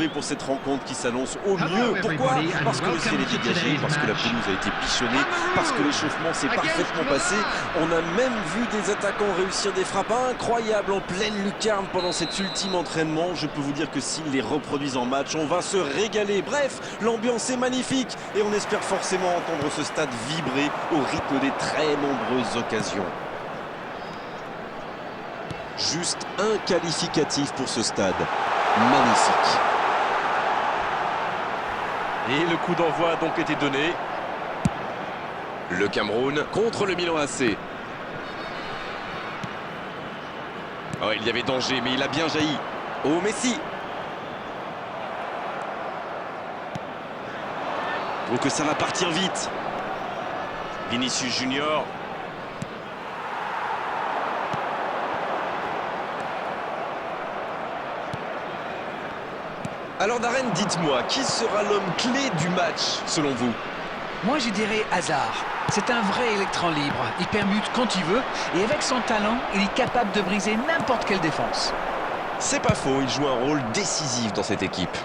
motivé pour cette rencontre qui s'annonce au mieux. Pourquoi? Parce que le ciel est dégagé, parce que la pelouse a été bichonnée, parce que l'échauffement s'est parfaitement passé. On a même vu des attaquants réussir des frappes incroyables en pleine lucarne pendant cet ultime entraînement. Je peux vous dire que s'ils les reproduisent en match, on va se régaler. Bref, l'ambiance est magnifique et on espère forcément entendre ce stade vibrer au rythme des très nombreuses occasions. Juste un qualificatif pour ce stade. Magnifique. Et le coup d'envoi a donc été donné. Le Cameroun contre le Milan AC. Oh, il y avait danger, mais il a bien jailli. Oh, Messi. Oh, que ça va partir vite. Vinicius Junior. Alors Darren, dites-moi, qui sera l'homme clé du match, selon vous? Moi, je dirais Hazard. C'est un vrai électron libre. Il permute quand il veut et avec son talent, il est capable de briser n'importe quelle défense. C'est pas faux, il joue un rôle décisif dans cette équipe.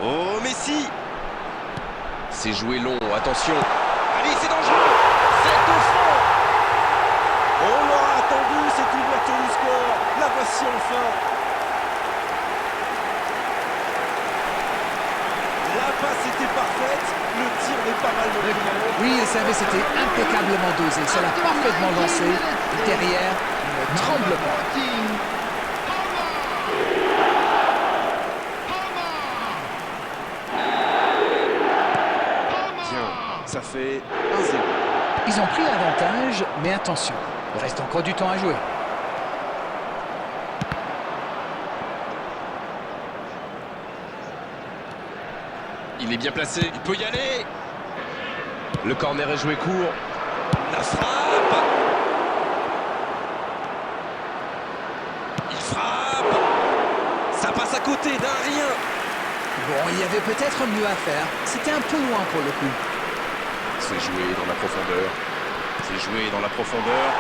Oh, Messi! C'est joué long, attention. Allez, c'est dangereux! C'est au fond! On l'aura attendu, cette ouverture du score. La voici enfin. La passe était parfaite, le tir n'est pas mal non plus. Oui, le service était impeccablement dosé. Ça l'a parfaitement lancé. Et derrière, il ne tremble pas. Ça fait 1-0. Ils ont pris l'avantage, mais attention, il reste encore du temps à jouer. Il est bien placé, il peut y aller. Le corner est joué court. La frappe. Il frappe. Ça passe à côté d'un rien. Bon, il y avait peut-être mieux à faire. C'était un peu loin pour le coup. C'est joué dans la profondeur. C'est joué dans la profondeur.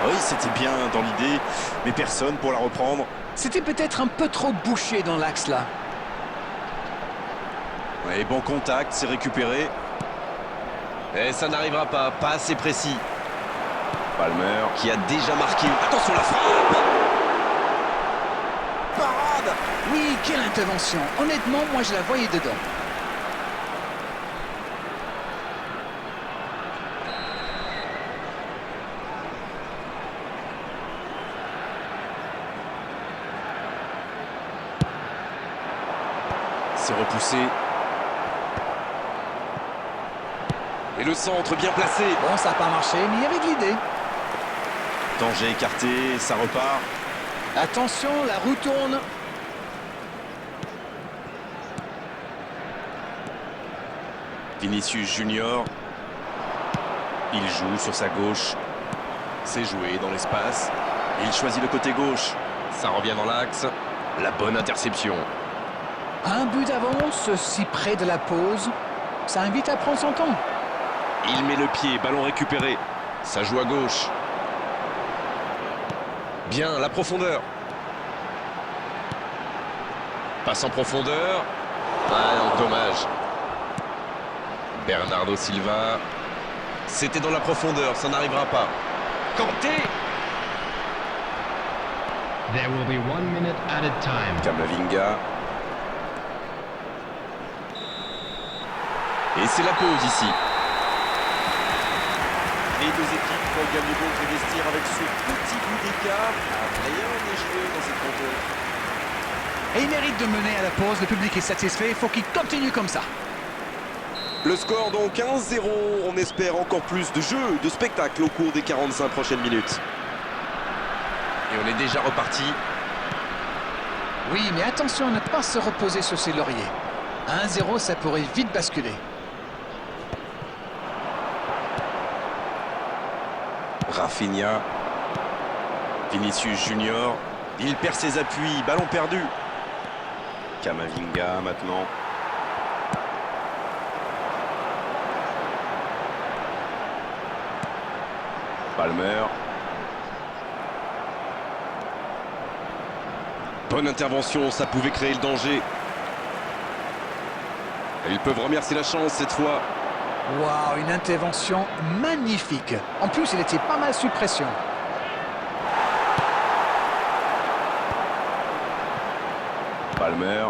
Oui, c'était bien dans l'idée, mais personne pour la reprendre. C'était peut-être un peu trop bouché dans l'axe là. Et bon contact, c'est récupéré. Et ça n'arrivera pas, pas assez précis. Palmer qui a déjà marqué. Attention la frappe! Parade! Oui, quelle intervention. Honnêtement, moi je la voyais dedans. C'est repoussé. Et le centre bien placé. Bon, ça n'a pas marché, mais il y avait de l'idée. Danger écarté, ça repart. Attention, la roue tourne. Vinicius Junior. Il joue sur sa gauche. C'est joué dans l'espace. Il choisit le côté gauche. Ça revient dans l'axe. La bonne interception. Un but d'avance, si près de la pause, ça invite à prendre son temps. Il met le pied, ballon récupéré. Ça joue à gauche. Bien, la profondeur. Passe en profondeur. Ah non, dommage. Bernardo Silva. C'était dans la profondeur, ça n'arrivera pas. Kanté. There will be 1 minute added time. Kamavinga. Et c'est la pause ici. Les deux équipes gagnent donc les vestiaires avec ce petit bout d'écart. Rien n'est joué dans cette rencontre. Et il mérite de mener à la pause, le public est satisfait, il faut qu'il continue comme ça. Le score donc 1-0, on espère encore plus de jeu, de spectacle au cours des 45 prochaines minutes. Et on est déjà reparti. Oui, mais attention à ne pas se reposer sur ses lauriers. 1-0, ça pourrait vite basculer. Rafinha. Vinicius Junior. Il perd ses appuis, ballon perdu. Kamavinga maintenant. Palmer. Bonne intervention, ça pouvait créer le danger. Et ils peuvent remercier la chance cette fois. Waouh, une intervention magnifique. En plus, il était pas mal sous pression. Palmer.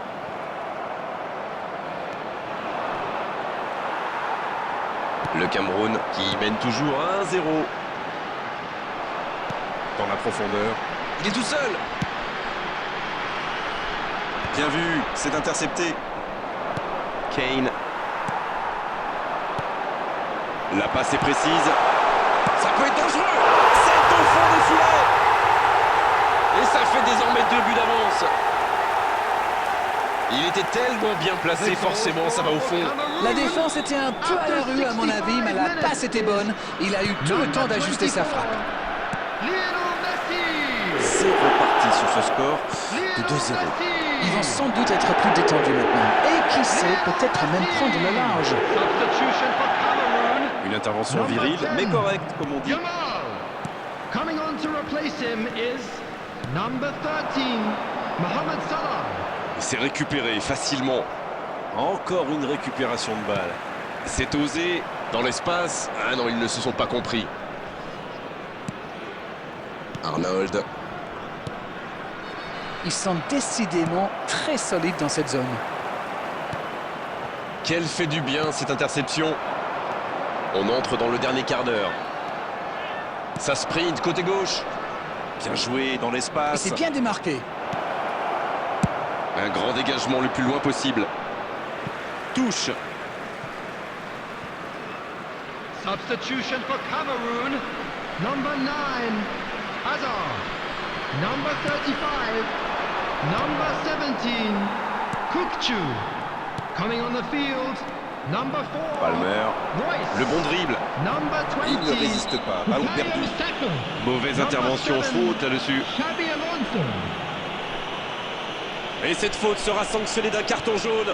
Le Cameroun qui mène toujours 1-0. Dans la profondeur. Il est tout seul. Bien vu, c'est intercepté. Kane. La passe est précise. Ça peut être dangereux. C'est au fond des filets. Et ça fait désormais 2 buts d'avance. Il était tellement bien placé, forcément, ça va au fond. La défense était un peu à la rue à mon avis, mais la passe était bonne. Il a eu tout le temps d'ajuster sa frappe. C'est reparti sur ce score de 2-0. Ils vont sans doute être plus détendus maintenant. Et qui sait, peut-être même prendre le large. Une intervention virile, mais correcte, comme on dit. Coming on to replace him is number 13, Mohamed Salah. C'est récupéré facilement. Encore une récupération de balle. C'est osé dans l'espace. Ah non, ils ne se sont pas compris. Arnold. Ils sont décidément très solides dans cette zone. Quel fait du bien cette interception. On entre dans le dernier quart d'heure. Ça sprint côté gauche. Bien joué dans Et l'espace. c'est bien démarqué. Un grand dégagement le plus loin possible. Touche. Substitution for Cameroon, number 9, Hazard. Number 35, number 17, Kukçu. Coming on the field, number 4, Palmer. Royce. Le bon dribble. Number 20, Il ne résiste pas. Ballon perdu. Mauvaise intervention, faute là-dessus. Xabi Alonso. Et cette faute sera sanctionnée d'un carton jaune.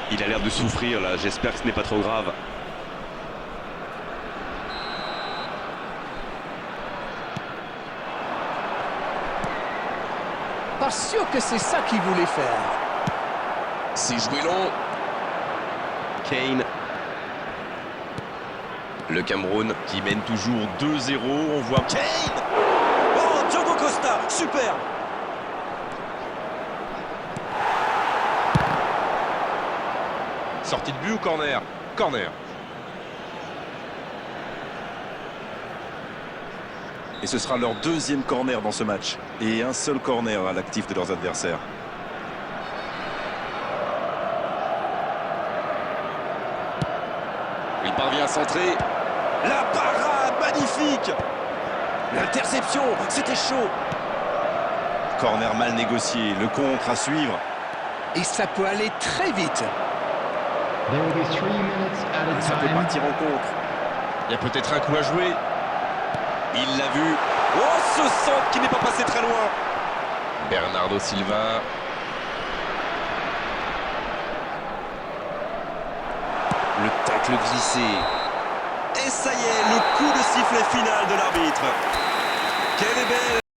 Il a l'air de souffrir là, j'espère que ce n'est pas trop grave. Pas sûr que c'est ça qu'il voulait faire. C'est joué long. Kane. Le Cameroun qui mène toujours 2-0. On voit Kane. Oh, Diogo Costa, super. Sortie de but ou corner? Corner. Et ce sera leur deuxième corner dans ce match. Et un seul corner à l'actif de leurs adversaires. Il parvient à centrer. La parade magnifique. L'interception, c'était chaud. Corner mal négocié, le contre à suivre. Et ça peut aller très vite. There will be 3 minutes at a Ça peut time. partir en contre. Il y a peut-être un coup à jouer. Il l'a vu. Oh, ce centre qui n'est pas passé très loin. Bernardo Silva. Le tacle glissé. Et ça y est, le coup de sifflet final de l'arbitre. Quelle est belle